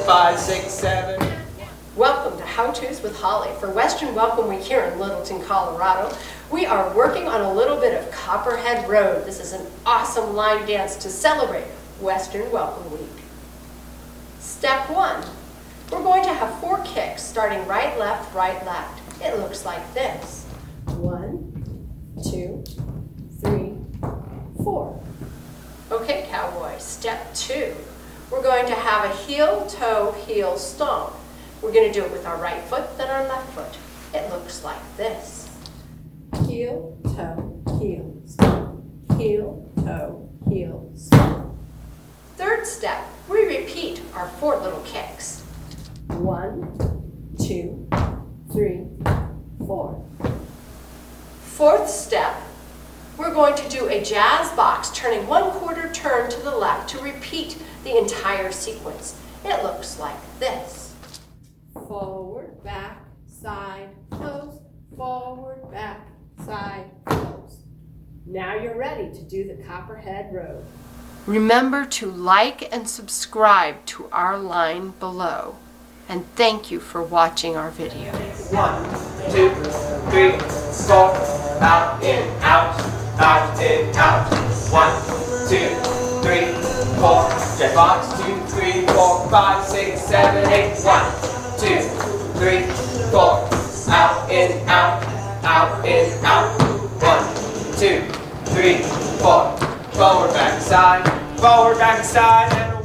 5, 6, 7. Welcome to How-Tos with Holly. For Western Welcome Week here in Littleton, Colorado, we are working on a little bit of Copperhead Road. This is an awesome line dance to celebrate Western Welcome Week. Step 1. We're going to have 4 kicks starting right, left, right, left. It looks like this. 1, 2, 3, 4. Okay, cowboys. Step 2. We're going to have a heel, toe, heel, stomp. We're going to do it with our right foot, then our left foot. It looks like this. Heel, toe, heel, stomp. Heel, toe, heel, stomp. Third step, we repeat our 4 little kicks. 1, 2, 3, 4. Fourth step, we're going to do a jazz box, turning 1/4 turn to the left to repeat the entire sequence. It looks like this. Forward, back, side, close, forward, back, side, close. Now you're ready to do the Copperhead Road. Remember to like and subscribe to our line below. And thank you for watching our video. 1, 2, 3, 4. Out, in, out, out, in, out. 1, 2, 3, 4. Jazz box, 2, 3, 4, 5, 6, 7, 8. 1, 2, 3, 4. Out, in, out, out, in, out. 1, 2, 3, 4. Forward, back, side, and